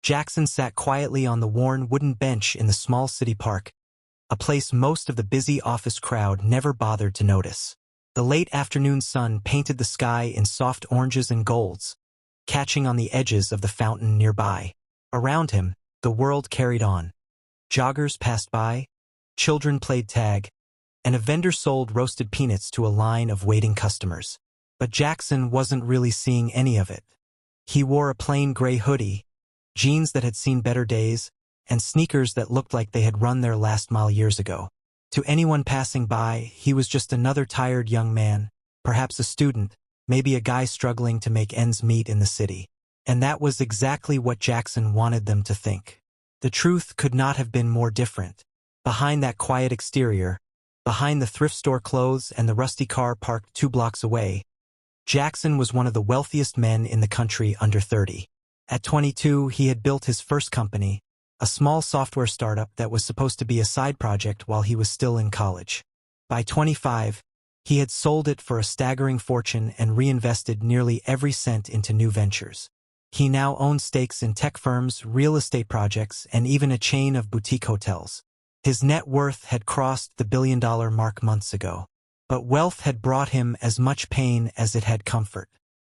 Jackson sat quietly on the worn wooden bench in the small city park, a place most of the busy office crowd never bothered to notice. The late afternoon sun painted the sky in soft oranges and golds, catching on the edges of the fountain nearby. Around him, the world carried on. Joggers passed by, children played tag, and a vendor sold roasted peanuts to a line of waiting customers. But Jackson wasn't really seeing any of it. He wore a plain gray hoodie, jeans that had seen better days, and sneakers that looked like they had run their last mile years ago. To anyone passing by, he was just another tired young man, perhaps a student, maybe a guy struggling to make ends meet in the city. And that was exactly what Jackson wanted them to think. The truth could not have been more different. Behind that quiet exterior, behind the thrift store clothes and the rusty car parked 2 blocks away, Jackson was one of the wealthiest men in the country under 30. At 22, he had built his first company, a small software startup that was supposed to be a side project while he was still in college. By 25, he had sold it for a staggering fortune and reinvested nearly every cent into new ventures. He now owned stakes in tech firms, real estate projects, and even a chain of boutique hotels. His net worth had crossed the billion-dollar mark months ago. But wealth had brought him as much pain as it had comfort.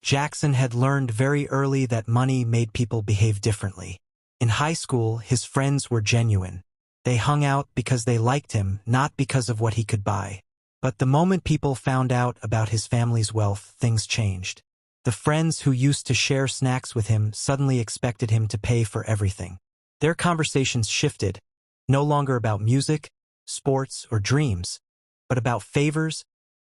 Jackson had learned very early that money made people behave differently. In high school, his friends were genuine. They hung out because they liked him, not because of what he could buy. But the moment people found out about his family's wealth, things changed. The friends who used to share snacks with him suddenly expected him to pay for everything. Their conversations shifted, no longer about music, sports, or dreams, but about favors,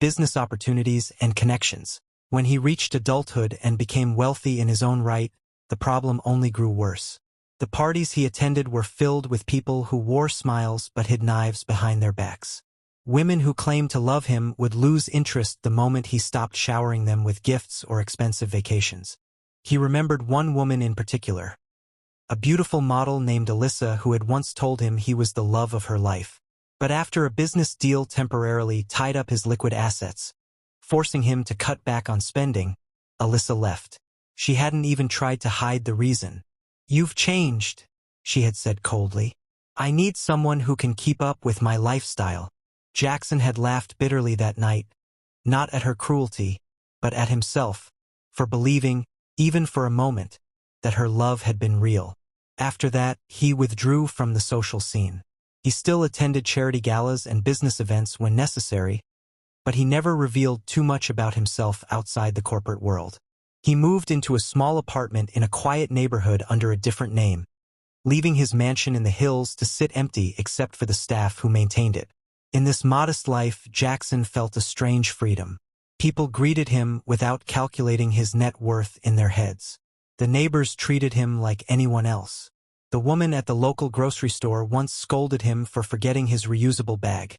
business opportunities, and connections. When he reached adulthood and became wealthy in his own right, the problem only grew worse. The parties he attended were filled with people who wore smiles but hid knives behind their backs. Women who claimed to love him would lose interest the moment he stopped showering them with gifts or expensive vacations. He remembered one woman in particular, a beautiful model named Alyssa who had once told him he was the love of her life. But after a business deal temporarily tied up his liquid assets, forcing him to cut back on spending, Alyssa left. She hadn't even tried to hide the reason. "You've changed," she had said coldly. "I need someone who can keep up with my lifestyle." Jackson had laughed bitterly that night, not at her cruelty, but at himself, for believing, even for a moment, that her love had been real. After that, he withdrew from the social scene. He still attended charity galas and business events when necessary, but he never revealed too much about himself outside the corporate world. He moved into a small apartment in a quiet neighborhood under a different name, leaving his mansion in the hills to sit empty except for the staff who maintained it. In this modest life, Jackson felt a strange freedom. People greeted him without calculating his net worth in their heads. The neighbors treated him like anyone else. The woman at the local grocery store once scolded him for forgetting his reusable bag,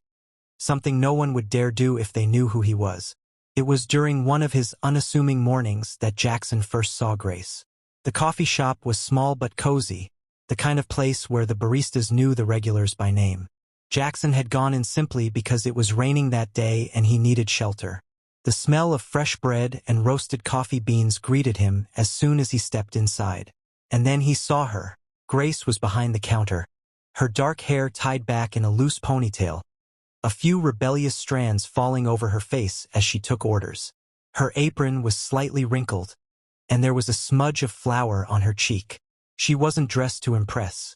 something no one would dare do if they knew who he was. It was during one of his unassuming mornings that Jackson first saw Grace. The coffee shop was small but cozy, the kind of place where the baristas knew the regulars by name. Jackson had gone in simply because it was raining that day and he needed shelter. The smell of fresh bread and roasted coffee beans greeted him as soon as he stepped inside. And then he saw her. Grace was behind the counter, her dark hair tied back in a loose ponytail, a few rebellious strands falling over her face as she took orders. Her apron was slightly wrinkled, and there was a smudge of flour on her cheek. She wasn't dressed to impress.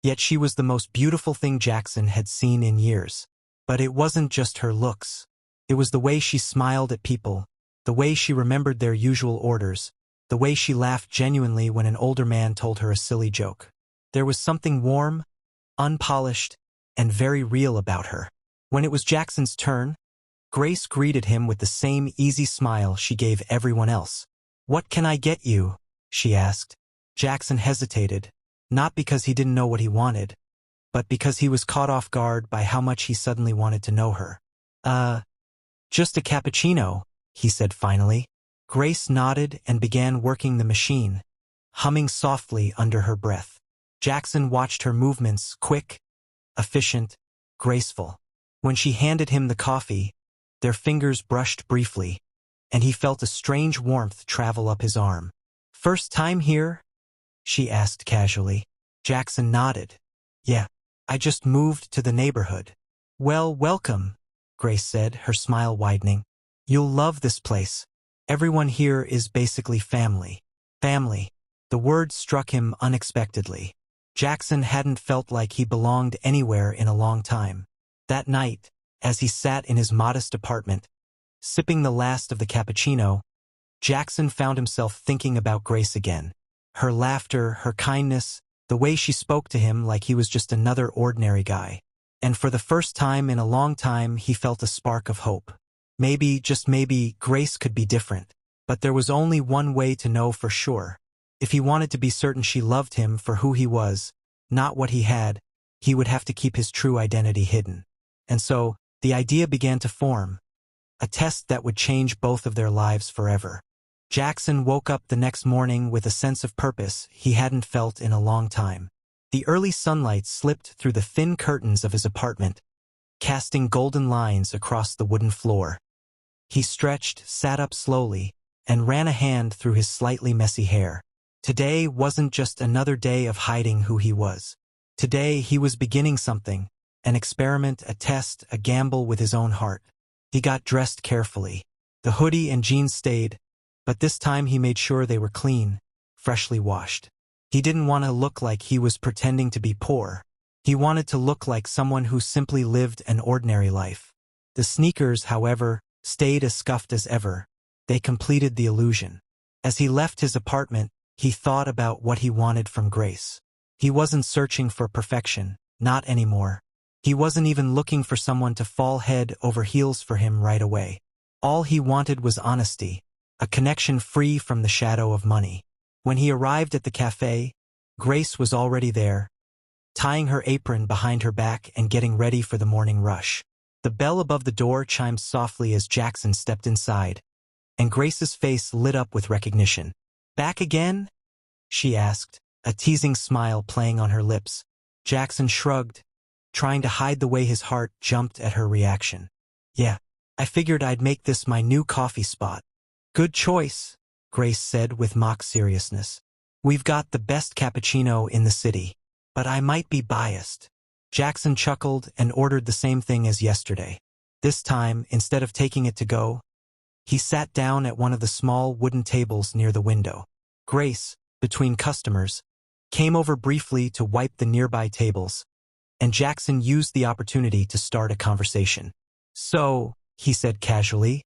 Yet she was the most beautiful thing Jackson had seen in years. But it wasn't just her looks. It was the way she smiled at people, the way she remembered their usual orders, the way she laughed genuinely when an older man told her a silly joke. There was something warm, unpolished, and very real about her. When it was Jackson's turn, Grace greeted him with the same easy smile she gave everyone else. "What can I get you?" she asked. Jackson hesitated, not because he didn't know what he wanted, but because he was caught off guard by how much he suddenly wanted to know her. Just a cappuccino," he said finally. Grace nodded and began working the machine, humming softly under her breath. Jackson watched her movements, quick, efficient, graceful. When she handed him the coffee, their fingers brushed briefly, and he felt a strange warmth travel up his arm. "First time here?" she asked casually. Jackson nodded. Yeah, I just moved to the neighborhood. Well, welcome, Grace said, her smile widening. You'll love this place. Everyone here is basically family. Family. The word struck him unexpectedly. Jackson hadn't felt like he belonged anywhere in a long time. That night, as he sat in his modest apartment, sipping the last of the cappuccino, Jackson found himself thinking about Grace again. Her laughter, her kindness, the way she spoke to him like he was just another ordinary guy. And for the first time in a long time, he felt a spark of hope. Maybe, just maybe, Grace could be different. But there was only one way to know for sure. If he wanted to be certain she loved him for who he was, not what he had, he would have to keep his true identity hidden. And so, the idea began to form. A test that would change both of their lives forever. Jackson woke up the next morning with a sense of purpose he hadn't felt in a long time. The early sunlight slipped through the thin curtains of his apartment, casting golden lines across the wooden floor. He stretched, sat up slowly, and ran a hand through his slightly messy hair. Today wasn't just another day of hiding who he was. Today he was beginning something, an experiment, a test, a gamble with his own heart. He got dressed carefully. The hoodie and jeans stayed, but this time he made sure they were clean, freshly washed. He didn't want to look like he was pretending to be poor. He wanted to look like someone who simply lived an ordinary life. The sneakers, however, stayed as scuffed as ever. They completed the illusion. As he left his apartment, he thought about what he wanted from Grace. He wasn't searching for perfection, not anymore. He wasn't even looking for someone to fall head over heels for him right away. All he wanted was honesty, a connection free from the shadow of money. When he arrived at the cafe, Grace was already there, tying her apron behind her back and getting ready for the morning rush. The bell above the door chimed softly as Jackson stepped inside, and Grace's face lit up with recognition. "Back again?" she asked, a teasing smile playing on her lips. Jackson shrugged, trying to hide the way his heart jumped at her reaction. "Yeah, I figured I'd make this my new coffee spot." "Good choice," Grace said with mock seriousness. "We've got the best cappuccino in the city, but I might be biased." Jackson chuckled and ordered the same thing as yesterday. This time, instead of taking it to go, he sat down at one of the small wooden tables near the window. Grace, between customers, came over briefly to wipe the nearby tables, and Jackson used the opportunity to start a conversation. "So," he said casually,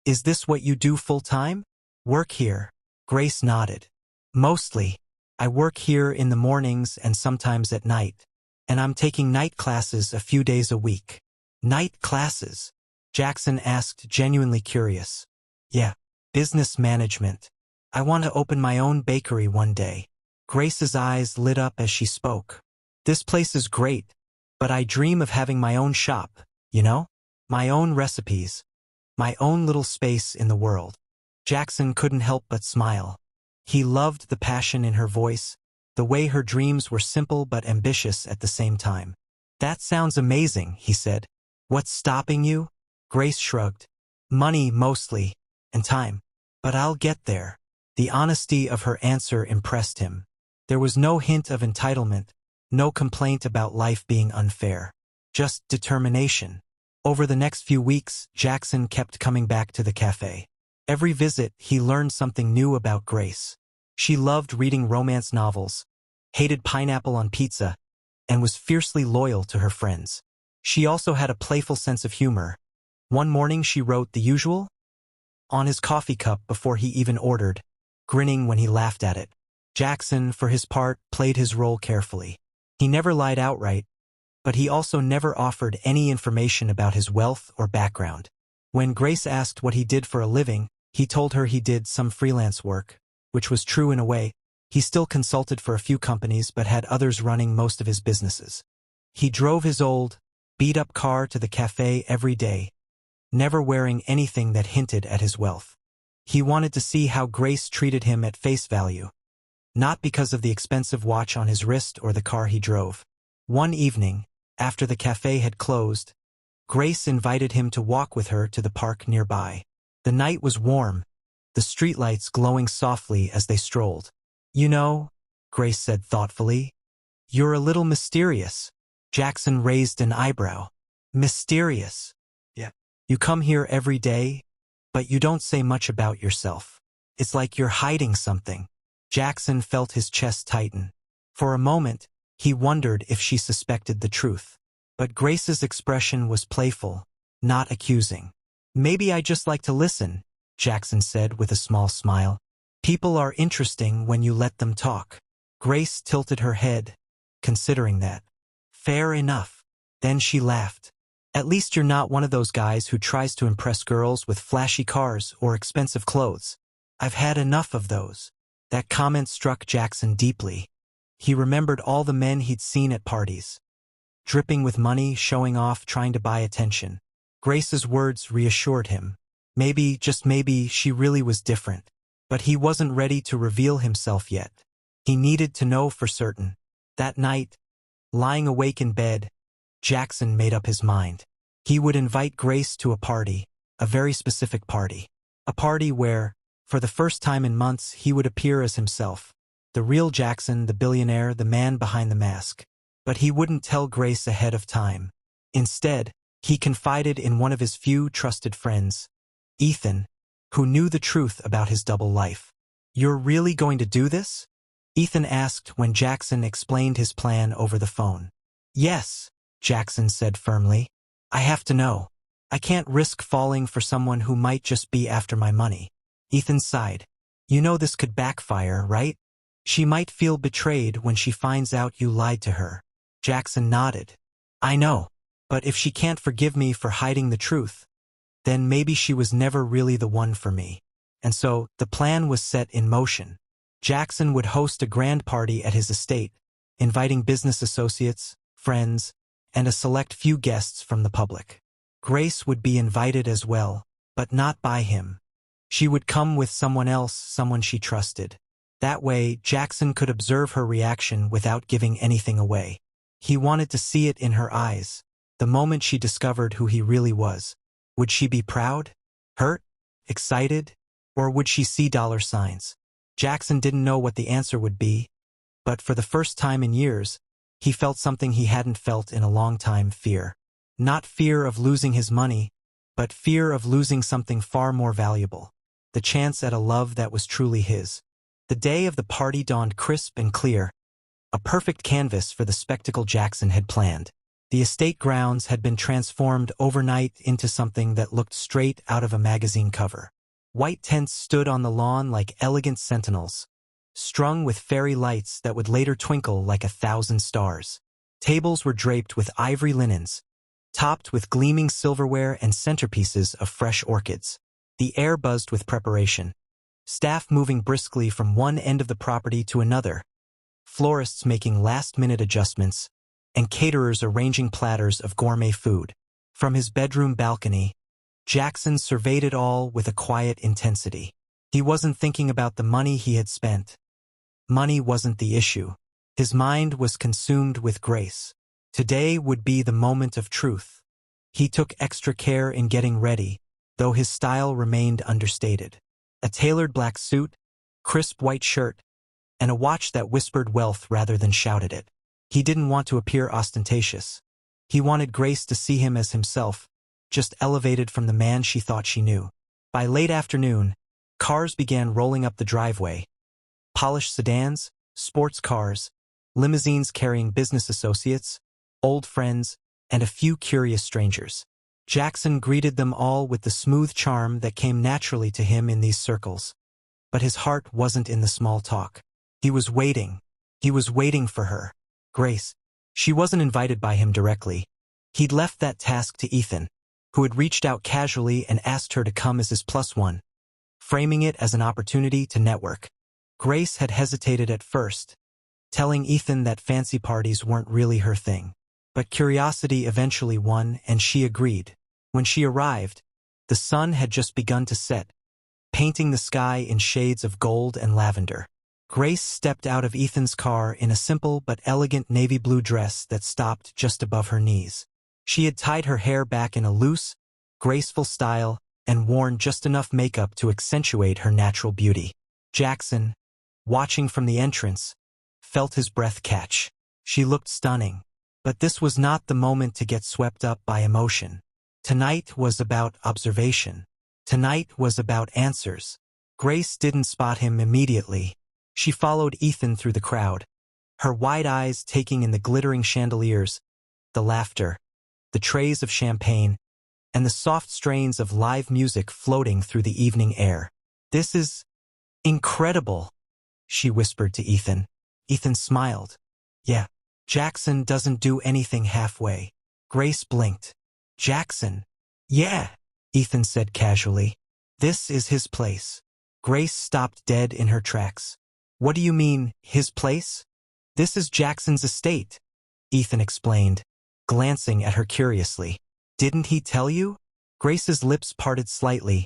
"is this what you do full-time? Work here?" Grace nodded. "Mostly. I work here in the mornings and sometimes at night, and I'm taking night classes a few days a week." "Night classes?" Jackson asked, genuinely curious. "Yeah, business management. I want to open my own bakery one day." Grace's eyes lit up as she spoke. "This place is great, but I dream of having my own shop, you know? My own recipes. My own little space in the world." Jackson couldn't help but smile. He loved the passion in her voice, the way her dreams were simple but ambitious at the same time. "That sounds amazing," he said. "What's stopping you?" Grace shrugged. "Money, mostly, and time. But I'll get there." The honesty of her answer impressed him. There was no hint of entitlement, no complaint about life being unfair. Just determination. Over the next few weeks, Jackson kept coming back to the cafe. Every visit, he learned something new about Grace. She loved reading romance novels, hated pineapple on pizza, and was fiercely loyal to her friends. She also had a playful sense of humor. One morning she wrote the usual on his coffee cup before he even ordered, grinning when he laughed at it. Jackson, for his part, played his role carefully. He never lied outright, but he also never offered any information about his wealth or background. When Grace asked what he did for a living, he told her he did some freelance work, which was true in a way. He still consulted for a few companies but had others running most of his businesses. He drove his old, beat-up car to the cafe every day, never wearing anything that hinted at his wealth. He wanted to see how Grace treated him at face value, not because of the expensive watch on his wrist or the car he drove. One evening, after the cafe had closed, Grace invited him to walk with her to the park nearby. The night was warm, the streetlights glowing softly as they strolled. "You know," Grace said thoughtfully. You're a little mysterious. Jackson raised an eyebrow. Mysterious? Yeah. You come here every day, but you don't say much about yourself. It's like you're hiding something. Jackson felt his chest tighten. For a moment, he wondered if she suspected the truth. But Grace's expression was playful, not accusing. Maybe I just like to listen, Jackson said with a small smile. People are interesting when you let them talk. Grace tilted her head, considering that. Fair enough. Then she laughed. At least you're not one of those guys who tries to impress girls with flashy cars or expensive clothes. I've had enough of those. That comment struck Jackson deeply. He remembered all the men he'd seen at parties. Dripping with money, showing off, trying to buy attention. Grace's words reassured him. Maybe, just maybe, she really was different. But he wasn't ready to reveal himself yet. He needed to know for certain. That night, lying awake in bed, Jackson made up his mind. He would invite Grace to a party, a very specific party. A party where, for the first time in months, he would appear as himself. The real Jackson, the billionaire, the man behind the mask. But he wouldn't tell Grace ahead of time. Instead, he confided in one of his few trusted friends, Ethan, who knew the truth about his double life. You're really going to do this? Ethan asked when Jackson explained his plan over the phone. Yes, Jackson said firmly. I have to know. I can't risk falling for someone who might just be after my money. Ethan sighed. You know this could backfire, right? She might feel betrayed when she finds out you lied to her. Jackson nodded. I know. But if she can't forgive me for hiding the truth, then maybe she was never really the one for me. And so, the plan was set in motion. Jackson would host a grand party at his estate, inviting business associates, friends, and a select few guests from the public. Grace would be invited as well, but not by him. She would come with someone else, someone she trusted. That way, Jackson could observe her reaction without giving anything away. He wanted to see it in her eyes, the moment she discovered who he really was. Would she be proud? Hurt? Excited? Or would she see dollar signs? Jackson didn't know what the answer would be, but for the first time in years, he felt something he hadn't felt in a long time: fear. Not fear of losing his money, but fear of losing something far more valuable. The chance at a love that was truly his. The day of the party dawned crisp and clear, a perfect canvas for the spectacle Jackson had planned. The estate grounds had been transformed overnight into something that looked straight out of a magazine cover. White tents stood on the lawn like elegant sentinels, strung with fairy lights that would later twinkle like 1,000 stars. Tables were draped with ivory linens, topped with gleaming silverware and centerpieces of fresh orchids. The air buzzed with preparation. Staff moving briskly from one end of the property to another, florists making last-minute adjustments, and caterers arranging platters of gourmet food. From his bedroom balcony, Jackson surveyed it all with a quiet intensity. He wasn't thinking about the money he had spent. Money wasn't the issue. His mind was consumed with Grace. Today would be the moment of truth. He took extra care in getting ready, though his style remained understated. A tailored black suit, crisp white shirt, and a watch that whispered wealth rather than shouted it. He didn't want to appear ostentatious. He wanted Grace to see him as himself, just elevated from the man she thought she knew. By late afternoon, cars began rolling up the driveway. Polished sedans, sports cars, limousines carrying business associates, old friends, and a few curious strangers. Jackson greeted them all with the smooth charm that came naturally to him in these circles. But his heart wasn't in the small talk. He was waiting. He was waiting for her. Grace. She wasn't invited by him directly. He'd left that task to Ethan, who had reached out casually and asked her to come as his plus one, framing it as an opportunity to network. Grace had hesitated at first, telling Ethan that fancy parties weren't really her thing. But curiosity eventually won, and she agreed. When she arrived, the sun had just begun to set, painting the sky in shades of gold and lavender. Grace stepped out of Ethan's car in a simple but elegant navy blue dress that stopped just above her knees. She had tied her hair back in a loose, graceful style and worn just enough makeup to accentuate her natural beauty. Jackson, watching from the entrance, felt his breath catch. She looked stunning. But this was not the moment to get swept up by emotion. Tonight was about observation. Tonight was about answers. Grace didn't spot him immediately. She followed Ethan through the crowd, her wide eyes taking in the glittering chandeliers, the laughter, the trays of champagne, and the soft strains of live music floating through the evening air. "This is incredible," she whispered to Ethan. Ethan smiled. "Yeah, Jackson doesn't do anything halfway." Grace blinked. "Jackson?" "Yeah," Ethan said casually. "This is his place." Grace stopped dead in her tracks. "What do you mean, his place?" "This is Jackson's estate," Ethan explained, glancing at her curiously. "Didn't he tell you?" Grace's lips parted slightly,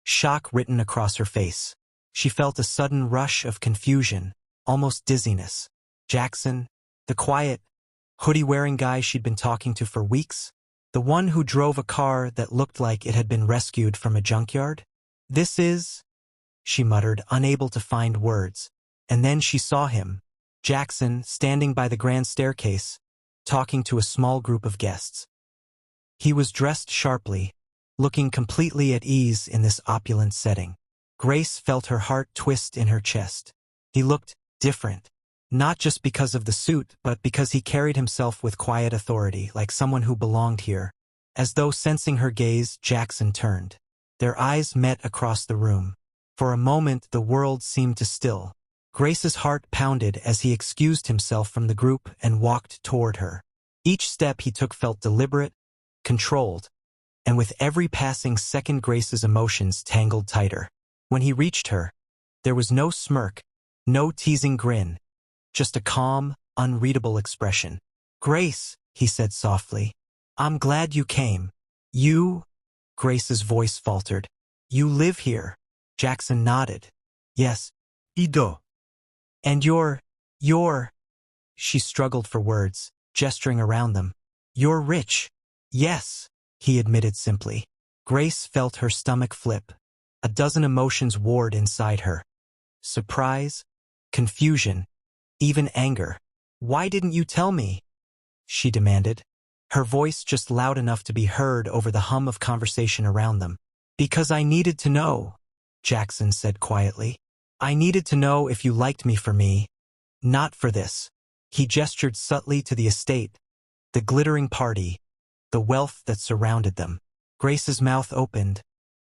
shock written across her face. She felt a sudden rush of confusion, almost dizziness. Jackson, the quiet, hoodie-wearing guy she'd been talking to for weeks? The one who drove a car that looked like it had been rescued from a junkyard? "This is," she muttered, unable to find words. And then she saw him, Jackson, standing by the grand staircase, talking to a small group of guests. He was dressed sharply, looking completely at ease in this opulent setting. Grace felt her heart twist in her chest. He looked different, not just because of the suit, but because he carried himself with quiet authority, like someone who belonged here. As though sensing her gaze, Jackson turned. Their eyes met across the room. For a moment, the world seemed to still. Grace's heart pounded as he excused himself from the group and walked toward her. Each step he took felt deliberate, controlled, and with every passing second Grace's emotions tangled tighter. When he reached her, there was no smirk, no teasing grin, just a calm, unreadable expression. "Grace," he said softly, "I'm glad you came." "You?" Grace's voice faltered. "You live here?" Jackson nodded. "Yes." "Ido." "And you're... She struggled for words, gesturing around them. "You're rich." "Yes," he admitted simply. Grace felt her stomach flip. A dozen emotions warred inside her. Surprise, confusion, even anger. "Why didn't you tell me?" she demanded, her voice just loud enough to be heard over the hum of conversation around them. "Because I needed to know," Jackson said quietly. "I needed to know if you liked me for me, not for this." He gestured subtly to the estate, the glittering party, the wealth that surrounded them. Grace's mouth opened,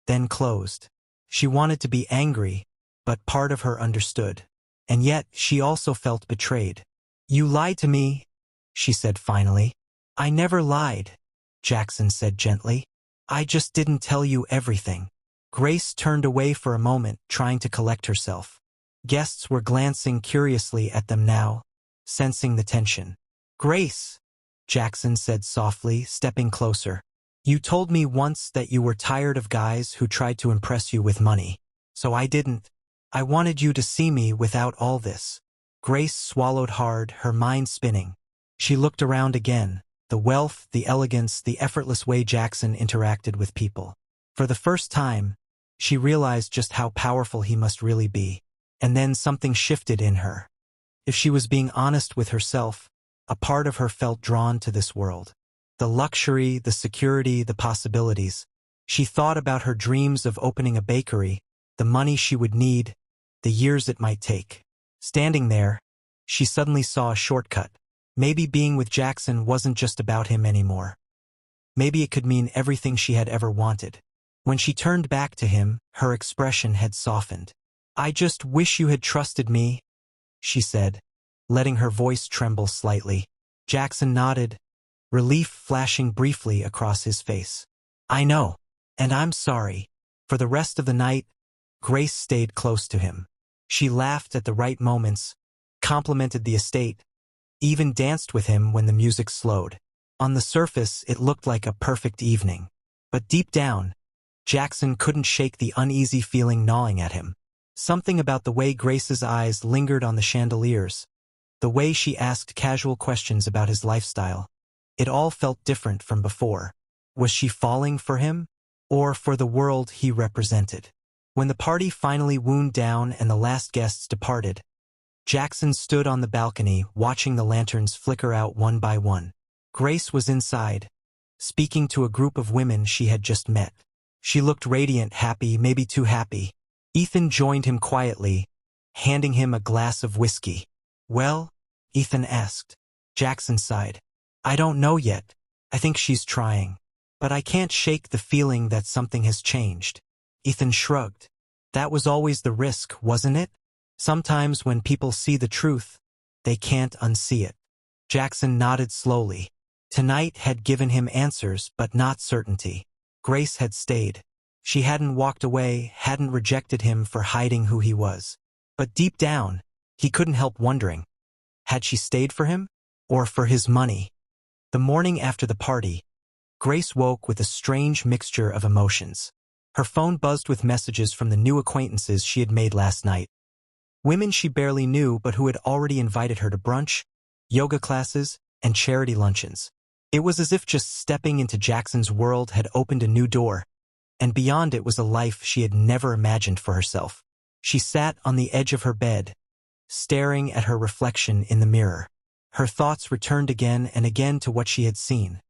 then closed. She wanted to be angry, but part of her understood. And yet, she also felt betrayed. "You lied to me," she said finally. "I never lied," Jackson said gently. "I just didn't tell you everything." Grace turned away for a moment, trying to collect herself. Guests were glancing curiously at them now, sensing the tension. "Grace," Jackson said softly, stepping closer. "You told me once that you were tired of guys who tried to impress you with money. So I didn't. I wanted you to see me without all this." Grace swallowed hard, her mind spinning. She looked around again, the wealth, the elegance, the effortless way Jackson interacted with people. For the first time, she realized just how powerful he must really be. And then something shifted in her. If she was being honest with herself, a part of her felt drawn to this world. The luxury, the security, the possibilities. She thought about her dreams of opening a bakery, the money she would need, the years it might take. Standing there, she suddenly saw a shortcut. Maybe being with Jackson wasn't just about him anymore. Maybe it could mean everything she had ever wanted. When she turned back to him, her expression had softened. "I just wish you had trusted me," she said, letting her voice tremble slightly. Jackson nodded, relief flashing briefly across his face. "I know, and I'm sorry." For the rest of the night, Grace stayed close to him. She laughed at the right moments, complimented the estate, even danced with him when the music slowed. On the surface, it looked like a perfect evening. But deep down, Jackson couldn't shake the uneasy feeling gnawing at him. Something about the way Grace's eyes lingered on the chandeliers, the way she asked casual questions about his lifestyle. It all felt different from before. Was she falling for him, or for the world he represented? When the party finally wound down and the last guests departed, Jackson stood on the balcony, watching the lanterns flicker out one by one. Grace was inside, speaking to a group of women she had just met. She looked radiant, happy, maybe too happy. Ethan joined him quietly, handing him a glass of whiskey. "Well?" Ethan asked. Jackson sighed. "I don't know yet. I think she's trying. But I can't shake the feeling that something has changed." Ethan shrugged. That was always the risk, wasn't it? Sometimes when people see the truth, they can't unsee it. Jackson nodded slowly. Tonight had given him answers, but not certainty. Grace had stayed. She hadn't walked away, hadn't rejected him for hiding who he was. But deep down, he couldn't help wondering. Had she stayed for him? Or for his money? The morning after the party, Grace woke with a strange mixture of emotions. Her phone buzzed with messages from the new acquaintances she had made last night. Women she barely knew but who had already invited her to brunch, yoga classes, and charity luncheons. It was as if just stepping into Jackson's world had opened a new door, and beyond it was a life she had never imagined for herself. She sat on the edge of her bed, staring at her reflection in the mirror. Her thoughts returned again and again to what she had seen.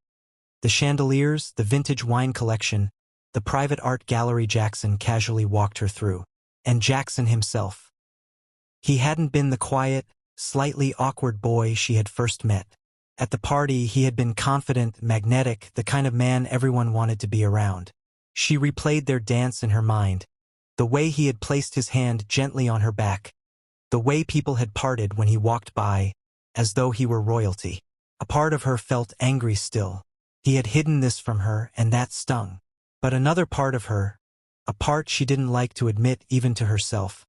The chandeliers, the vintage wine collection, the private art gallery Jackson casually walked her through. And Jackson himself. He hadn't been the quiet, slightly awkward boy she had first met. At the party, he had been confident, magnetic, the kind of man everyone wanted to be around. She replayed their dance in her mind. The way he had placed his hand gently on her back. The way people had parted when he walked by, as though he were royalty. A part of her felt angry still. He had hidden this from her, and that stung. But another part of her, a part she didn't like to admit even to herself,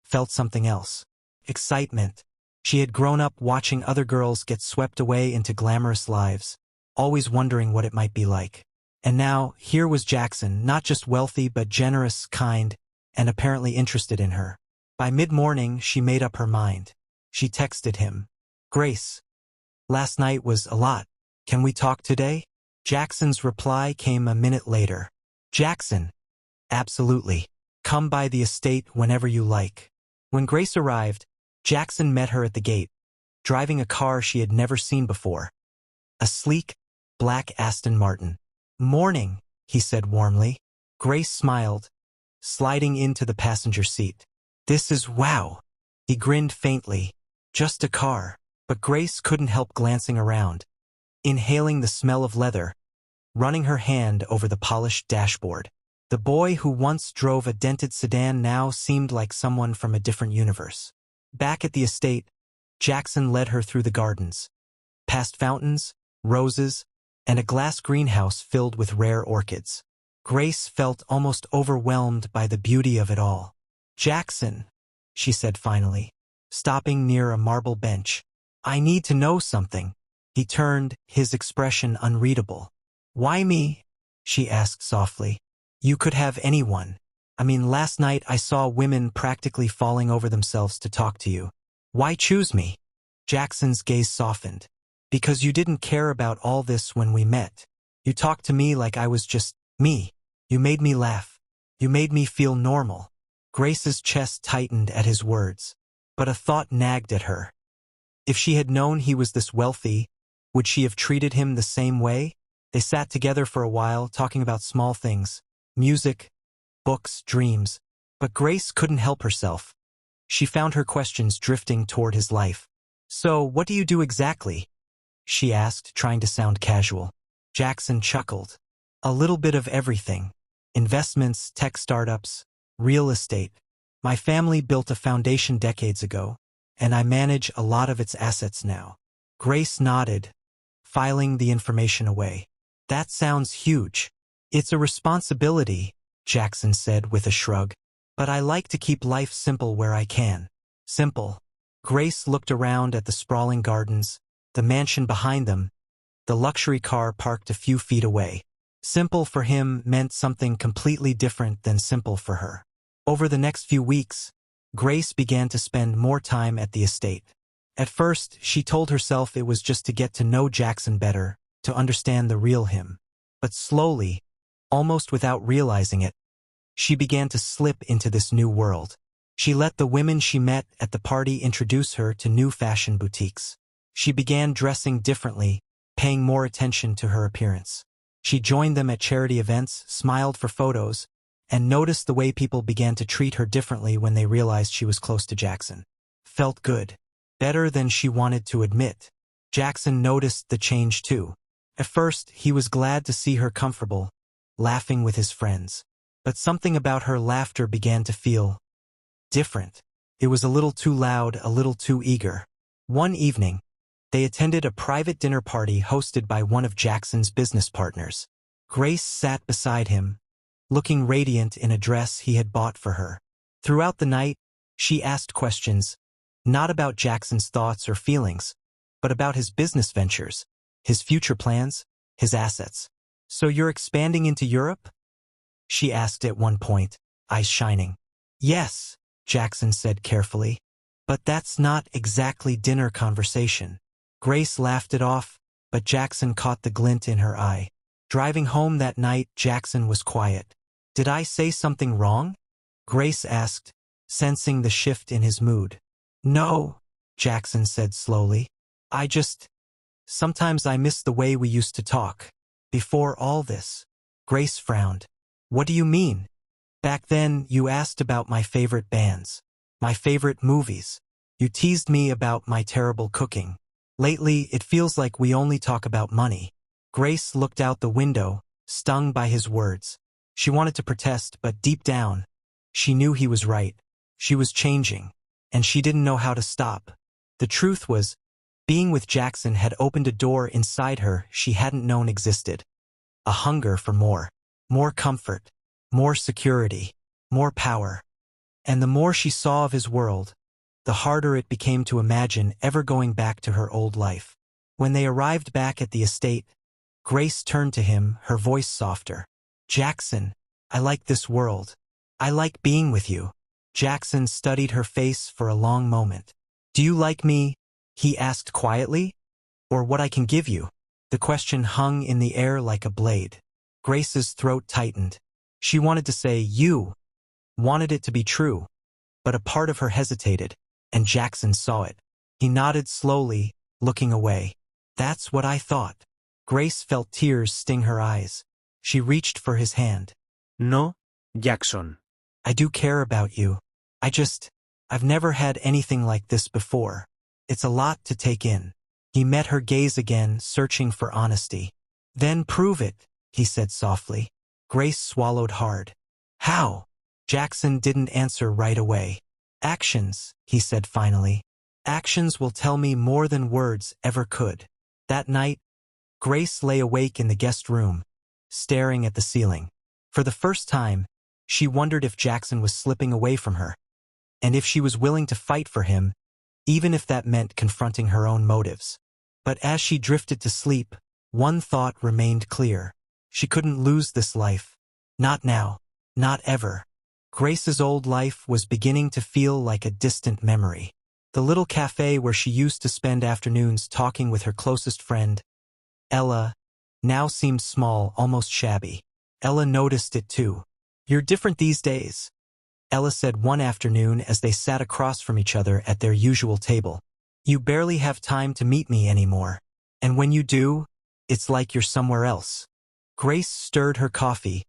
felt something else. Excitement. She had grown up watching other girls get swept away into glamorous lives, always wondering what it might be like. And now, here was Jackson, not just wealthy but generous, kind, and apparently interested in her. By mid-morning, she made up her mind. She texted him. "Grace, last night was a lot. Can we talk today?" Jackson's reply came a minute later. "Jackson, absolutely. Come by the estate whenever you like." When Grace arrived, Jackson met her at the gate, driving a car she had never seen before. A sleek, black Aston Martin. "Morning," he said warmly. Grace smiled, sliding into the passenger seat. "This is wow." He grinned faintly. Just a car. But Grace couldn't help glancing around, inhaling the smell of leather, running her hand over the polished dashboard. The boy who once drove a dented sedan now seemed like someone from a different universe. Back at the estate, Jackson led her through the gardens, past fountains, roses, and a glass greenhouse filled with rare orchids. Grace felt almost overwhelmed by the beauty of it all. "Jackson," she said finally, stopping near a marble bench. "I need to know something." He turned, his expression unreadable. "Why me?" she asked softly. "You could have anyone. I mean, last night I saw women practically falling over themselves to talk to you. Why choose me?" Jackson's gaze softened. "Because you didn't care about all this when we met. You talked to me like I was just me. You made me laugh. You made me feel normal." Grace's chest tightened at his words, but a thought nagged at her. If she had known he was this wealthy, would she have treated him the same way? They sat together for a while, talking about small things. Music, books, dreams. But Grace couldn't help herself. She found her questions drifting toward his life. "So, what do you do exactly?" she asked, trying to sound casual. Jackson chuckled. "A little bit of everything. Investments, tech startups, real estate. My family built a foundation decades ago, and I manage a lot of its assets now." Grace nodded, filing the information away. "That sounds huge." "It's a responsibility," Jackson said with a shrug. "But I like to keep life simple where I can." Simple. Grace looked around at the sprawling gardens, the mansion behind them, the luxury car parked a few feet away. Simple for him meant something completely different than simple for her. Over the next few weeks, Grace began to spend more time at the estate. At first, she told herself it was just to get to know Jackson better, to understand the real him. But slowly, almost without realizing it, she began to slip into this new world. She let the women she met at the party introduce her to new fashion boutiques. She began dressing differently, paying more attention to her appearance. She joined them at charity events, smiled for photos, and noticed the way people began to treat her differently when they realized she was close to Jackson. Felt good. Better than she wanted to admit. Jackson noticed the change too. At first, he was glad to see her comfortable, laughing with his friends. But something about her laughter began to feel different. It was a little too loud, a little too eager. One evening, they attended a private dinner party hosted by one of Jackson's business partners. Grace sat beside him, looking radiant in a dress he had bought for her. Throughout the night, she asked questions, not about Jackson's thoughts or feelings, but about his business ventures, his future plans, his assets. "So you're expanding into Europe?" she asked at one point, eyes shining. "Yes," Jackson said carefully. "But that's not exactly dinner conversation." Grace laughed it off, but Jackson caught the glint in her eye. Driving home that night, Jackson was quiet. "Did I say something wrong?" Grace asked, sensing the shift in his mood. "No," Jackson said slowly. Sometimes I miss the way we used to talk. Before all this." Grace frowned. "What do you mean?" "Back then, you asked about my favorite bands, my favorite movies. You teased me about my terrible cooking. Lately, it feels like we only talk about money." Grace looked out the window, stung by his words. She wanted to protest, but deep down, she knew he was right. She was changing, and she didn't know how to stop. The truth was, being with Jackson had opened a door inside her she hadn't known existed. A hunger for more. More comfort. More security. More power. And the more she saw of his world, the harder it became to imagine ever going back to her old life. When they arrived back at the estate, Grace turned to him, her voice softer. "Jackson, I like this world. I like being with you." Jackson studied her face for a long moment. "Do you like me?" he asked quietly. "Or what I can give you?" The question hung in the air like a blade. Grace's throat tightened. She wanted to say, "You," wanted it to be true, but a part of her hesitated, and Jackson saw it. He nodded slowly, looking away. "That's what I thought." Grace felt tears sting her eyes. She reached for his hand. No, Jackson. "I do care about you. I've never had anything like this before. It's a lot to take in." He met her gaze again, searching for honesty. "Then prove it," he said softly. Grace swallowed hard. "How?" Jackson didn't answer right away. "Actions," he said finally. "Actions will tell me more than words ever could." That night, Grace lay awake in the guest room, staring at the ceiling. For the first time, she wondered if Jackson was slipping away from her, and if she was willing to fight for him, even if that meant confronting her own motives. But as she drifted to sleep, one thought remained clear. She couldn't lose this life. Not now. Not ever. Grace's old life was beginning to feel like a distant memory. The little cafe where she used to spend afternoons talking with her closest friend, Ella, now seemed small, almost shabby. Ella noticed it too. "You're different these days," Ella said one afternoon as they sat across from each other at their usual table. "You barely have time to meet me anymore. And when you do, it's like you're somewhere else." Grace stirred her coffee,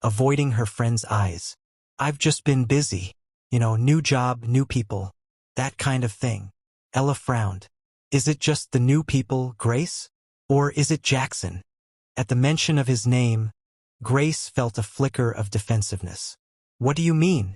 avoiding her friend's eyes. "I've just been busy. New job, new people. That kind of thing." Ella frowned. "Is it just the new people, Grace? Or is it Jackson?" At the mention of his name, Grace felt a flicker of defensiveness. "What do you mean?"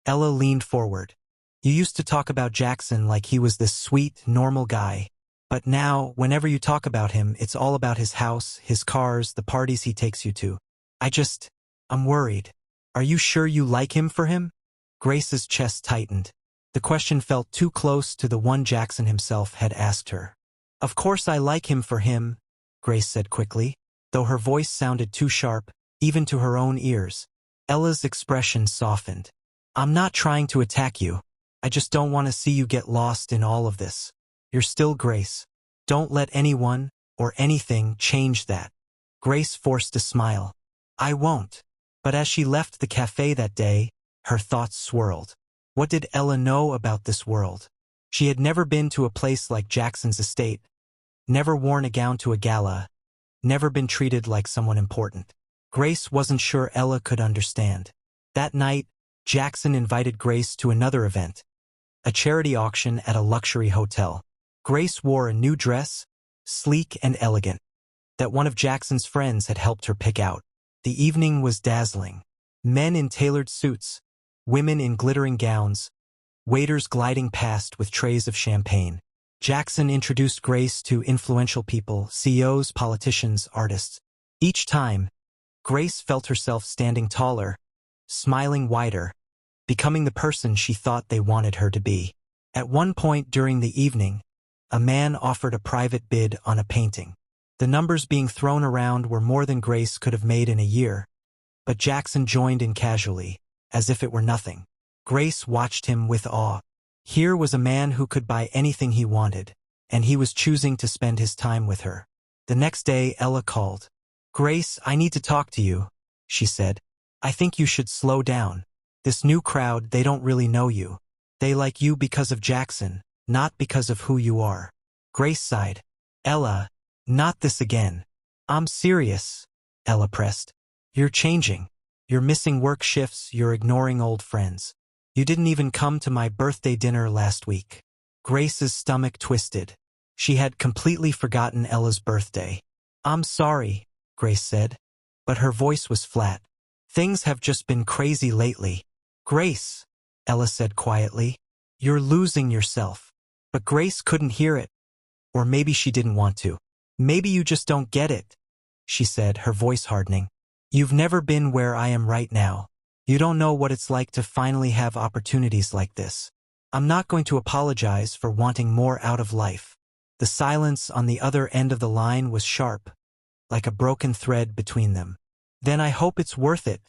Ella leaned forward. "You used to talk about Jackson like he was this sweet, normal guy. But now, whenever you talk about him, it's all about his house, his cars, the parties he takes you to. I'm worried. Are you sure you like him for him?" Grace's chest tightened. The question felt too close to the one Jackson himself had asked her. "Of course I like him for him," Grace said quickly, though her voice sounded too sharp, even to her own ears. Ella's expression softened. "I'm not trying to attack you. I just don't want to see you get lost in all of this. You're still Grace. Don't let anyone, or anything, change that." Grace forced a smile. "I won't." But as she left the cafe that day, her thoughts swirled. What did Ella know about this world? She had never been to a place like Jackson's estate, never worn a gown to a gala, never been treated like someone important. Grace wasn't sure Ella could understand. That night, Jackson invited Grace to another event, a charity auction at a luxury hotel. Grace wore a new dress, sleek and elegant, that one of Jackson's friends had helped her pick out. The evening was dazzling. Men in tailored suits, women in glittering gowns, waiters gliding past with trays of champagne. Jackson introduced Grace to influential people, CEOs, politicians, artists. Each time, Grace felt herself standing taller, smiling wider, becoming the person she thought they wanted her to be. At one point during the evening, a man offered a private bid on a painting. The numbers being thrown around were more than Grace could have made in a year, but Jackson joined in casually, as if it were nothing. Grace watched him with awe. Here was a man who could buy anything he wanted, and he was choosing to spend his time with her. The next day, Ella called. "Grace, I need to talk to you," she said. "I think you should slow down. This new crowd, they don't really know you. They like you because of Jackson, not because of who you are." Grace sighed. "Ella, not this again." "I'm serious," Ella pressed. "You're changing. You're missing work shifts, you're ignoring old friends. You didn't even come to my birthday dinner last week." Grace's stomach twisted. She had completely forgotten Ella's birthday. "I'm sorry," Grace said, but her voice was flat. "Things have just been crazy lately." "Grace," Ella said quietly, "you're losing yourself." But Grace couldn't hear it. Or maybe she didn't want to. "Maybe you just don't get it," she said, her voice hardening. "You've never been where I am right now. You don't know what it's like to finally have opportunities like this. I'm not going to apologize for wanting more out of life." The silence on the other end of the line was sharp, like a broken thread between them. "Then I hope it's worth it,"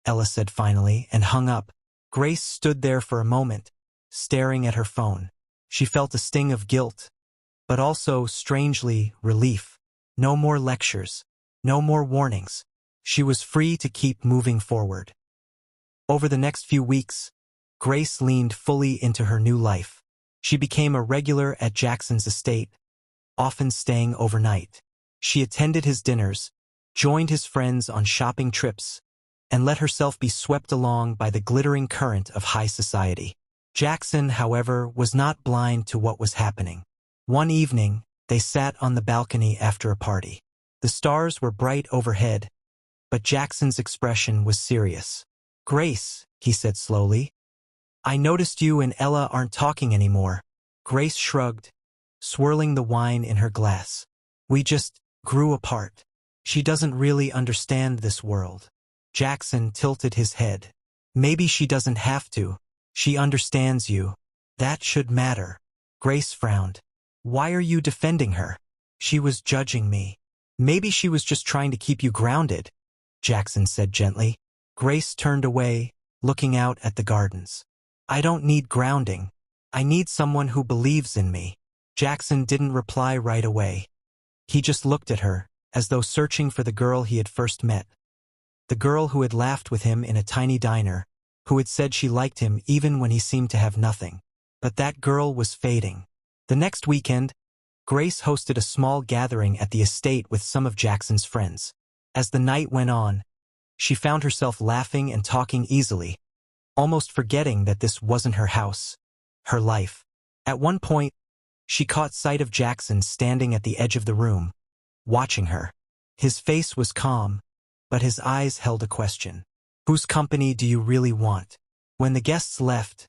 Ella said finally, and hung up. Grace stood there for a moment, staring at her phone. She felt a sting of guilt, but also, strangely, relief. No more lectures. No more warnings. She was free to keep moving forward. Over the next few weeks, Grace leaned fully into her new life. She became a regular at Jackson's estate, often staying overnight. She attended his dinners, joined his friends on shopping trips, and let herself be swept along by the glittering current of high society. Jackson, however, was not blind to what was happening. One evening, they sat on the balcony after a party. The stars were bright overhead, but Jackson's expression was serious. "Grace," he said slowly, "I noticed you and Ella aren't talking anymore." Grace shrugged, swirling the wine in her glass. "We just grew apart. She doesn't really understand this world." Jackson tilted his head. "Maybe she doesn't have to. She understands you. That should matter." Grace frowned. "Why are you defending her?" "She was judging me." "Maybe she was just trying to keep you grounded," Jackson said gently. Grace turned away, looking out at the gardens. "I don't need grounding. I need someone who believes in me." Jackson didn't reply right away. He just looked at her, as though searching for the girl he had first met. The girl who had laughed with him in a tiny diner, who had said she liked him even when he seemed to have nothing. But that girl was fading. The next weekend, Grace hosted a small gathering at the estate with some of Jackson's friends. As the night went on, she found herself laughing and talking easily, almost forgetting that this wasn't her house, her life. At one point, she caught sight of Jackson standing at the edge of the room, watching her. His face was calm, but his eyes held a question. "Whose company do you really want?" When the guests left,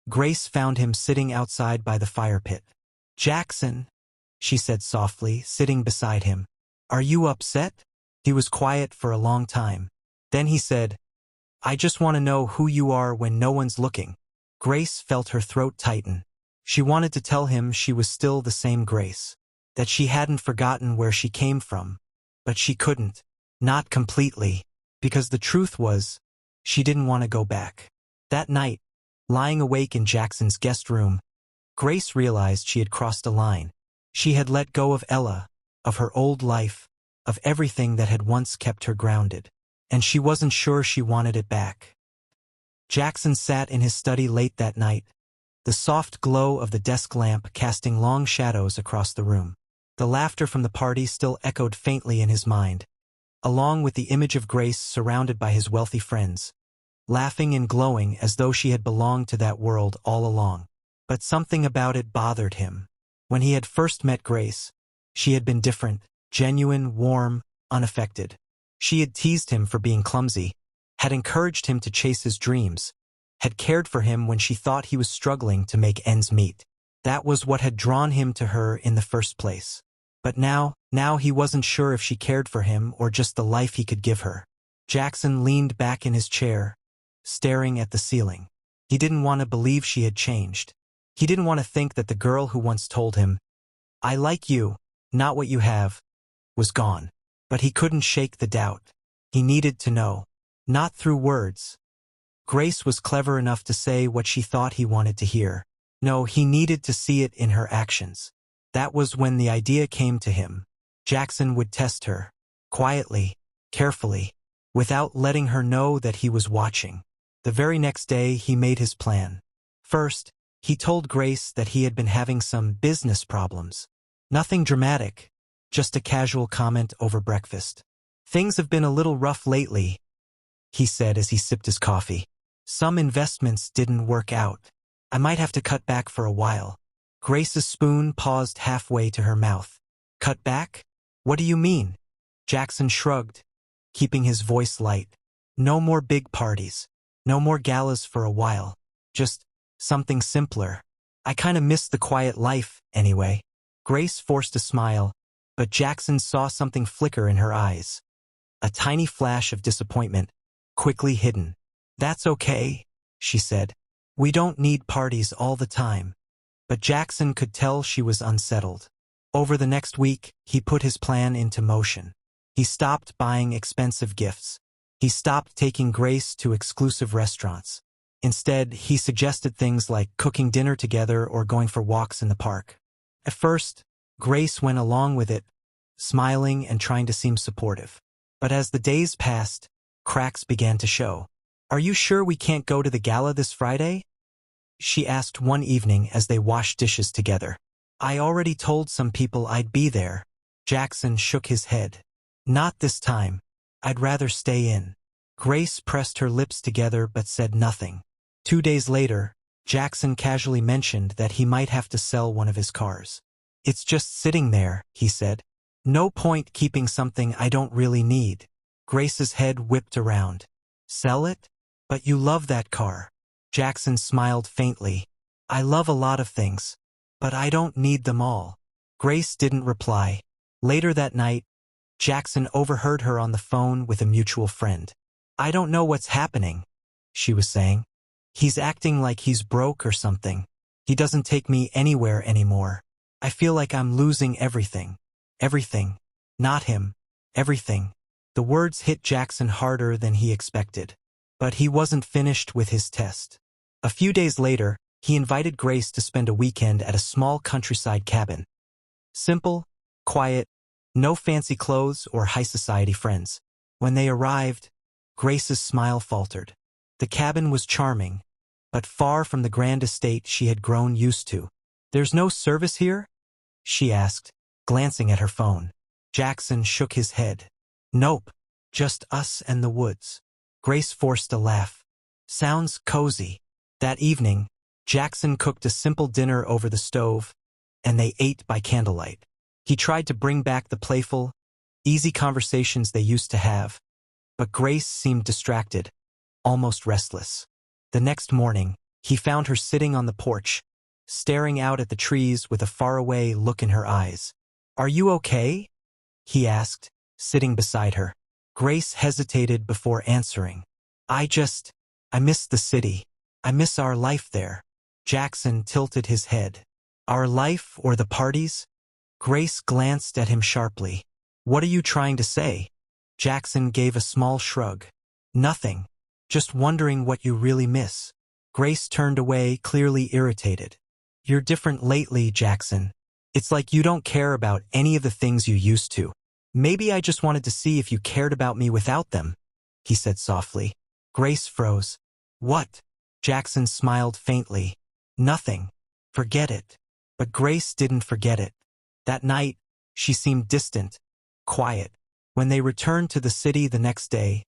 Grace found him sitting outside by the fire pit. "Jackson," she said softly, sitting beside him. "Are you upset?" He was quiet for a long time. Then he said, "I just want to know who you are when no one's looking." Grace felt her throat tighten. She wanted to tell him she was still the same Grace, that she hadn't forgotten where she came from, but she couldn't. Not completely, because the truth was, she didn't want to go back. That night, lying awake in Jackson's guest room, Grace realized she had crossed a line. She had let go of Ella, of her old life, of everything that had once kept her grounded. And she wasn't sure she wanted it back. Jackson sat in his study late that night, the soft glow of the desk lamp casting long shadows across the room. The laughter from the party still echoed faintly in his mind, along with the image of Grace surrounded by his wealthy friends, laughing and glowing as though she had belonged to that world all along. But something about it bothered him. When he had first met Grace, she had been different, genuine, warm, unaffected. She had teased him for being clumsy, had encouraged him to chase his dreams, had cared for him when she thought he was struggling to make ends meet. That was what had drawn him to her in the first place. But now he wasn't sure if she cared for him or just the life he could give her. Jackson leaned back in his chair, staring at the ceiling. He didn't want to believe she had changed. He didn't want to think that the girl who once told him, "I like you, not what you have," was gone. But he couldn't shake the doubt. He needed to know. Not through words. Grace was clever enough to say what she thought he wanted to hear. No, he needed to see it in her actions. That was when the idea came to him. Jackson would test her, quietly, carefully, without letting her know that he was watching. The very next day, he made his plan. First, he told Grace that he had been having some business problems. Nothing dramatic, just a casual comment over breakfast. "Things have been a little rough lately," he said as he sipped his coffee. "Some investments didn't work out. I might have to cut back for a while." Grace's spoon paused halfway to her mouth. "Cut back? What do you mean?" Jackson shrugged, keeping his voice light. "No more big parties. No more galas for a while. Just something simpler. I kinda miss the quiet life, anyway." Grace forced a smile, but Jackson saw something flicker in her eyes. A tiny flash of disappointment, quickly hidden. "That's okay," she said. "We don't need parties all the time." But Jackson could tell she was unsettled. Over the next week, he put his plan into motion. He stopped buying expensive gifts. He stopped taking Grace to exclusive restaurants. Instead, he suggested things like cooking dinner together or going for walks in the park. At first, Grace went along with it, smiling and trying to seem supportive. But as the days passed, cracks began to show. "Are you sure we can't go to the gala this Friday?" she asked one evening as they washed dishes together. "I already told some people I'd be there." Jackson shook his head. "Not this time. I'd rather stay in." Grace pressed her lips together but said nothing. 2 days later, Jackson casually mentioned that he might have to sell one of his cars. "It's just sitting there," he said. "No point keeping something I don't really need." Grace's head whipped around. "Sell it? But you love that car." Jackson smiled faintly. "I love a lot of things, but I don't need them all." Grace didn't reply. Later that night, Jackson overheard her on the phone with a mutual friend. "I don't know what's happening," she was saying. "He's acting like he's broke or something. He doesn't take me anywhere anymore. I feel like I'm losing everything. Everything. Not him. Everything." The words hit Jackson harder than he expected. But he wasn't finished with his test. A few days later, he invited Grace to spend a weekend at a small countryside cabin. Simple, quiet, no fancy clothes or high society friends. When they arrived, Grace's smile faltered. The cabin was charming, but far from the grand estate she had grown used to. "There's no service here?" she asked, glancing at her phone. Jackson shook his head. "Nope, just us and the woods." Grace forced a laugh. "Sounds cozy." That evening, Jackson cooked a simple dinner over the stove, and they ate by candlelight. He tried to bring back the playful, easy conversations they used to have, but Grace seemed distracted, almost restless. The next morning, he found her sitting on the porch, staring out at the trees with a faraway look in her eyes. "Are you okay?" he asked, sitting beside her. Grace hesitated before answering. I miss the city. I miss our life there." Jackson tilted his head. "Our life or the parties?" Grace glanced at him sharply. "What are you trying to say?" Jackson gave a small shrug. "Nothing. Just wondering what you really miss." Grace turned away, clearly irritated. "You're different lately, Jackson. It's like you don't care about any of the things you used to." "Maybe I just wanted to see if you cared about me without them," he said softly. Grace froze. What? Jackson smiled faintly. Nothing. Forget it. But Grace didn't forget it. That night, she seemed distant, quiet. When they returned to the city the next day,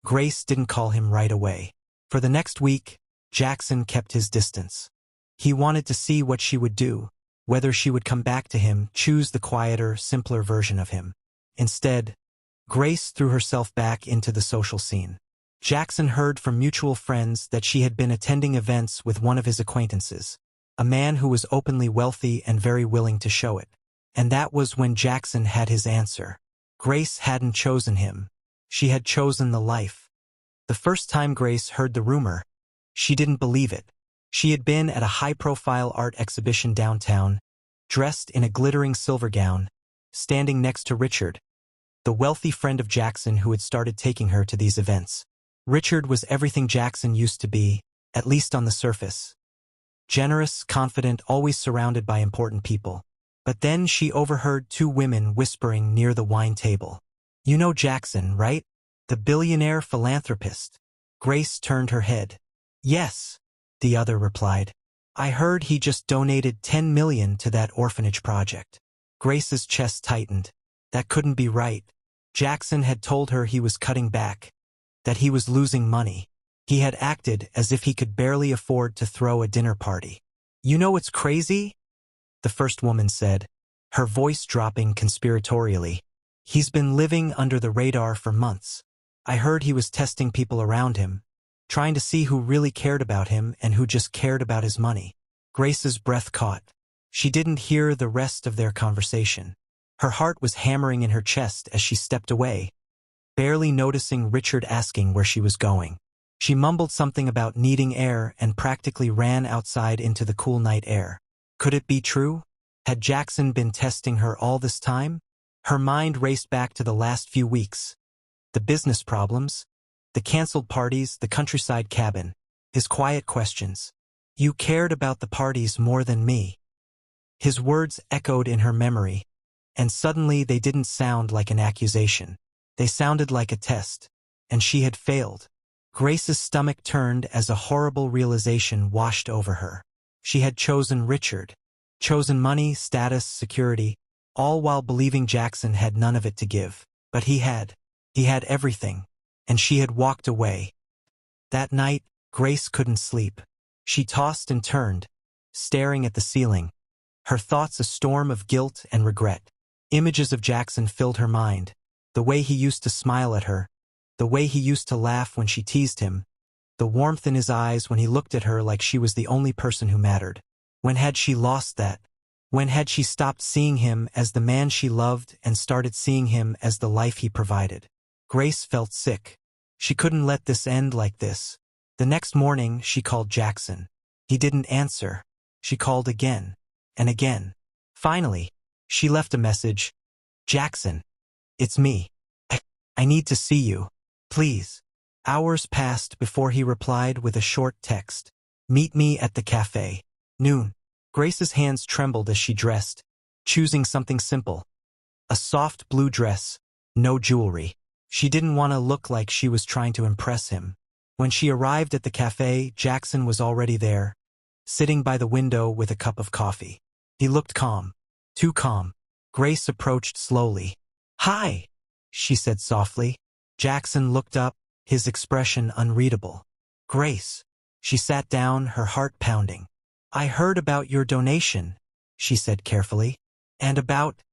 Grace didn't call him right away. For the next week, Jackson kept his distance. He wanted to see what she would do, whether she would come back to him, choose the quieter, simpler version of him. Instead, Grace threw herself back into the social scene. Jackson heard from mutual friends that she had been attending events with one of his acquaintances, a man who was openly wealthy and very willing to show it. And that was when Jackson had his answer. Grace hadn't chosen him. She had chosen the life. The first time Grace heard the rumor, she didn't believe it. She had been at a high-profile art exhibition downtown, dressed in a glittering silver gown, standing next to Richard, the wealthy friend of Jackson who had started taking her to these events. Richard was everything Jackson used to be, at least on the surface. Generous, confident, always surrounded by important people. But then she overheard two women whispering near the wine table. "You know Jackson, right? The billionaire philanthropist." Grace turned her head. "Yes," the other replied. "I heard he just donated $10 million to that orphanage project." Grace's chest tightened. That couldn't be right. Jackson had told her he was cutting back, that he was losing money. He had acted as if he could barely afford to throw a dinner party. "You know what's crazy?" the first woman said, her voice dropping conspiratorially. "He's been living under the radar for months. I heard he was testing people around him, trying to see who really cared about him and who just cared about his money." Grace's breath caught. She didn't hear the rest of their conversation. Her heart was hammering in her chest as she stepped away, barely noticing Richard asking where she was going. She mumbled something about needing air and practically ran outside into the cool night air. Could it be true? Had Jackson been testing her all this time? Her mind raced back to the last few weeks. The business problems, the canceled parties, the countryside cabin, his quiet questions. "You cared about the parties more than me." His words echoed in her memory, and suddenly they didn't sound like an accusation. They sounded like a test, and she had failed. Grace's stomach turned as a horrible realization washed over her. She had chosen Richard, chosen money, status, security, all while believing Jackson had none of it to give. But he had. He had everything, and she had walked away. That night, Grace couldn't sleep. She tossed and turned, staring at the ceiling, her thoughts a storm of guilt and regret. Images of Jackson filled her mind. The way he used to smile at her, the way he used to laugh when she teased him, the warmth in his eyes when he looked at her like she was the only person who mattered. When had she lost that? When had she stopped seeing him as the man she loved and started seeing him as the life he provided? Grace felt sick. She couldn't let this end like this. The next morning, she called Jackson. He didn't answer. She called again and again. Finally, she left a message. "Jackson, it's me. I need to see you. Please." Hours passed before he replied with a short text. "Meet me at the cafe. Noon." Grace's hands trembled as she dressed, choosing something simple. A soft blue dress, no jewelry. She didn't want to look like she was trying to impress him. When she arrived at the cafe, Jackson was already there, sitting by the window with a cup of coffee. He looked calm, too calm. Grace approached slowly. "Hi," she said softly. Jackson looked up, his expression unreadable. "Grace." She sat down, her heart pounding. "I heard about your donation," she said carefully. "And about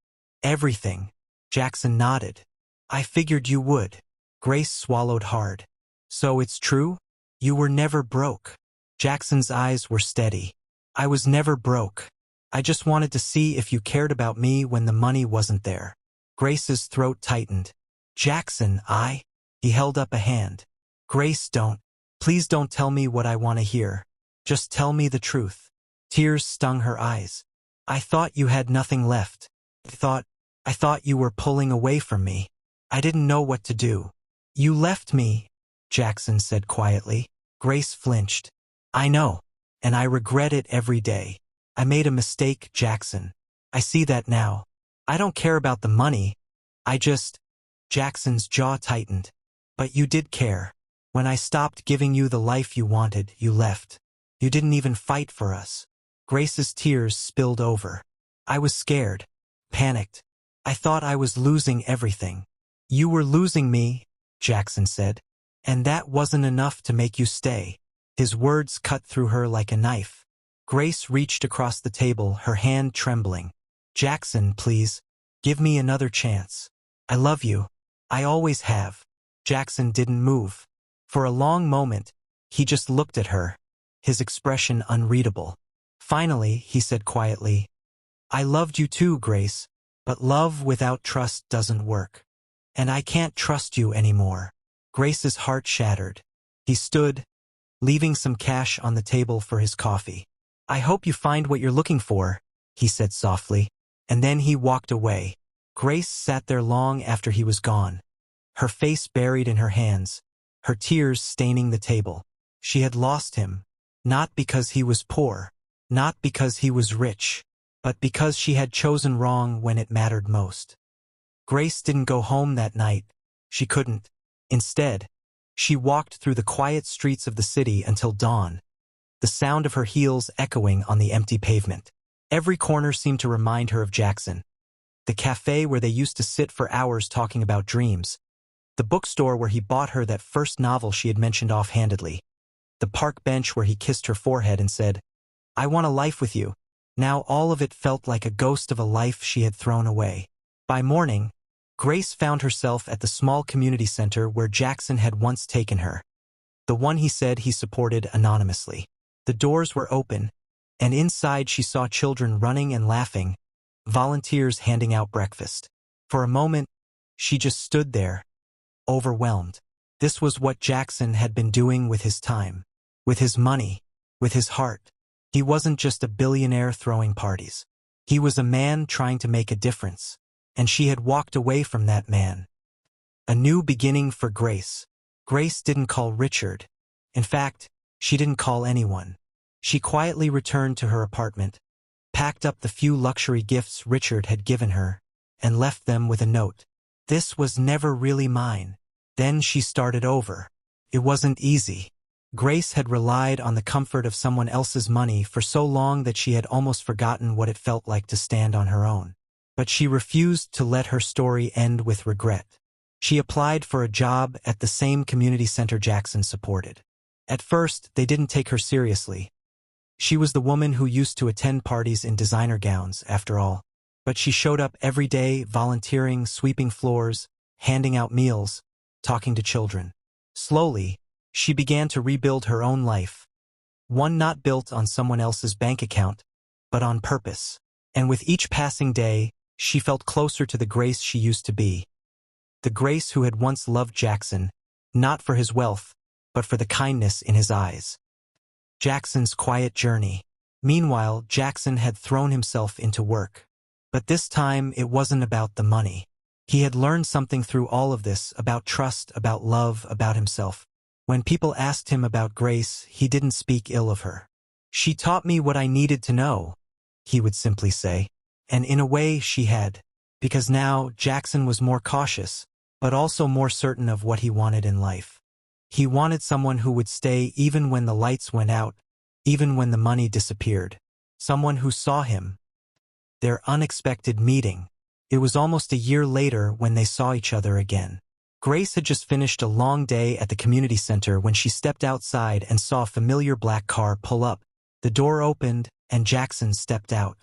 everything." Jackson nodded. "I figured you would." Grace swallowed hard. "So it's true? You were never broke?" Jackson's eyes were steady. "I was never broke. I just wanted to see if you cared about me when the money wasn't there." Grace's throat tightened. "Jackson, He held up a hand. "Grace, please don't tell me what I want to hear. Just tell me the truth." Tears stung her eyes. "I thought you had nothing left. I thought you were pulling away from me. I didn't know what to do." "You left me," Jackson said quietly. Grace flinched. "I know, and I regret it every day. I made a mistake, Jackson. I see that now. I don't care about the money. Jackson's jaw tightened. "But you did care. When I stopped giving you the life you wanted, you left. You didn't even fight for us. Grace's tears spilled over. I was scared, panicked. I thought I was losing everything. You were losing me, Jackson said. And that wasn't enough to make you stay. His words cut through her like a knife. Grace reached across the table, her hand trembling. Jackson, please, give me another chance. I love you. I always have. Jackson didn't move. For a long moment, he just looked at her, his expression unreadable. Finally, he said quietly, I loved you too, Grace, but love without trust doesn't work. And I can't trust you anymore. Grace's heart shattered. He stood, leaving some cash on the table for his coffee. I hope you find what you're looking for, he said softly, and then he walked away. Grace sat there long after he was gone, her face buried in her hands, her tears staining the table. She had lost him, not because he was poor, not because he was rich, but because she had chosen wrong when it mattered most. Grace didn't go home that night. She couldn't. Instead, she walked through the quiet streets of the city until dawn, the sound of her heels echoing on the empty pavement. Every corner seemed to remind her of Jackson. The cafe where they used to sit for hours talking about dreams. The bookstore where he bought her that first novel she had mentioned offhandedly. The park bench where he kissed her forehead and said, I want a life with you. Now all of it felt like a ghost of a life she had thrown away. By morning, Grace found herself at the small community center where Jackson had once taken her. The one he said he supported anonymously. The doors were open, and inside she saw children running and laughing, volunteers handing out breakfast. For a moment, she just stood there, overwhelmed. This was what Jackson had been doing with his time, with his money, with his heart. He wasn't just a billionaire throwing parties. He was a man trying to make a difference, and she had walked away from that man. A new beginning for Grace. Grace didn't call Richard. In fact, she didn't call anyone. She quietly returned to her apartment, packed up the few luxury gifts Richard had given her, and left them with a note. This was never really mine. Then she started over. It wasn't easy. Grace had relied on the comfort of someone else's money for so long that she had almost forgotten what it felt like to stand on her own. But she refused to let her story end with regret. She applied for a job at the same community center Jackson supported. At first, they didn't take her seriously. She was the woman who used to attend parties in designer gowns, after all. But she showed up every day, volunteering, sweeping floors, handing out meals, talking to children. Slowly, she began to rebuild her own life. One not built on someone else's bank account, but on purpose. And with each passing day, she felt closer to the Grace she used to be. The Grace who had once loved Jackson, not for his wealth, but for the kindness in his eyes. Jackson's quiet journey. Meanwhile, Jackson had thrown himself into work. But this time, it wasn't about the money. He had learned something through all of this, about trust, about love, about himself. When people asked him about Grace, he didn't speak ill of her. She taught me what I needed to know, he would simply say. And in a way, she had. Because now, Jackson was more cautious, but also more certain of what he wanted in life. He wanted someone who would stay even when the lights went out, even when the money disappeared. Someone who saw him. Their unexpected meeting. It was almost a year later when they saw each other again. Grace had just finished a long day at the community center when she stepped outside and saw a familiar black car pull up. The door opened, and Jackson stepped out.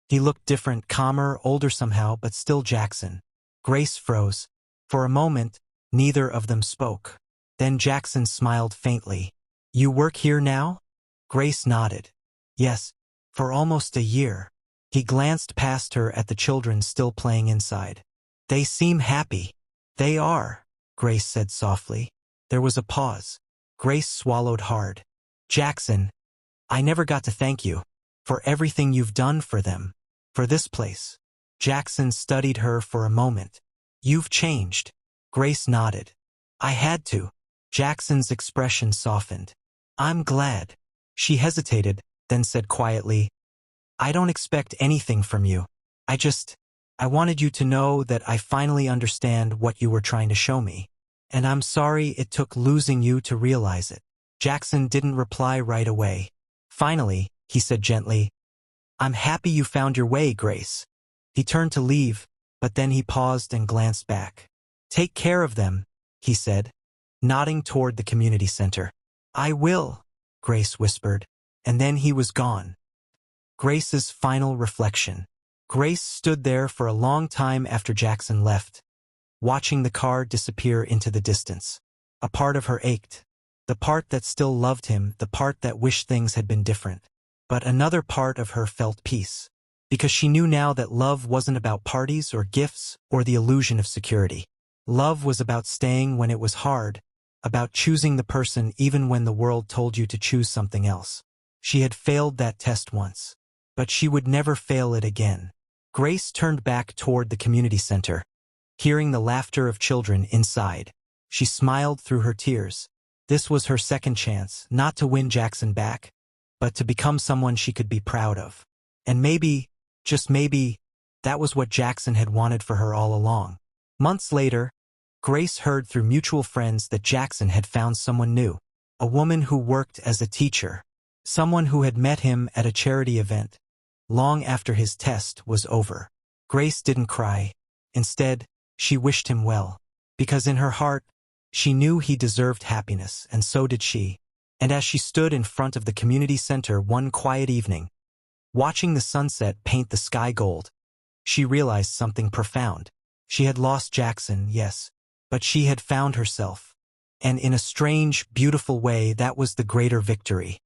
He looked different, calmer, older somehow, but still Jackson. Grace froze. For a moment, neither of them spoke. Then Jackson smiled faintly. You work here now? Grace nodded. Yes, for almost a year. He glanced past her at the children still playing inside. They seem happy. They are, Grace said softly. There was a pause. Grace swallowed hard. Jackson, I never got to thank you for everything you've done for them, for this place. Jackson studied her for a moment. You've changed. Grace nodded. I had to. Jackson's expression softened. I'm glad. She hesitated, then said quietly, I don't expect anything from you. I wanted you to know that I finally understand what you were trying to show me. And I'm sorry it took losing you to realize it. Jackson didn't reply right away. Finally, he said gently, I'm happy you found your way, Grace. He turned to leave, but then he paused and glanced back. Take care of them, he said, nodding toward the community center. I will, Grace whispered, and then he was gone. Grace's final reflection. Grace stood there for a long time after Jackson left, watching the car disappear into the distance. A part of her ached. The part that still loved him, the part that wished things had been different. But another part of her felt peace, because she knew now that love wasn't about parties or gifts or the illusion of security. Love was about staying when it was hard, about choosing the person even when the world told you to choose something else. She had failed that test once, but she would never fail it again. Grace turned back toward the community center, hearing the laughter of children inside. She smiled through her tears. This was her second chance, not to win Jackson back, but to become someone she could be proud of. And maybe, just maybe, that was what Jackson had wanted for her all along. Months later, Grace heard through mutual friends that Jackson had found someone new, a woman who worked as a teacher, someone who had met him at a charity event, long after his test was over. Grace didn't cry. Instead, she wished him well, because in her heart, she knew he deserved happiness, and so did she. And as she stood in front of the community center one quiet evening, watching the sunset paint the sky gold, she realized something profound. She had lost Jackson, yes, but she had found herself. And in a strange, beautiful way, that was the greater victory.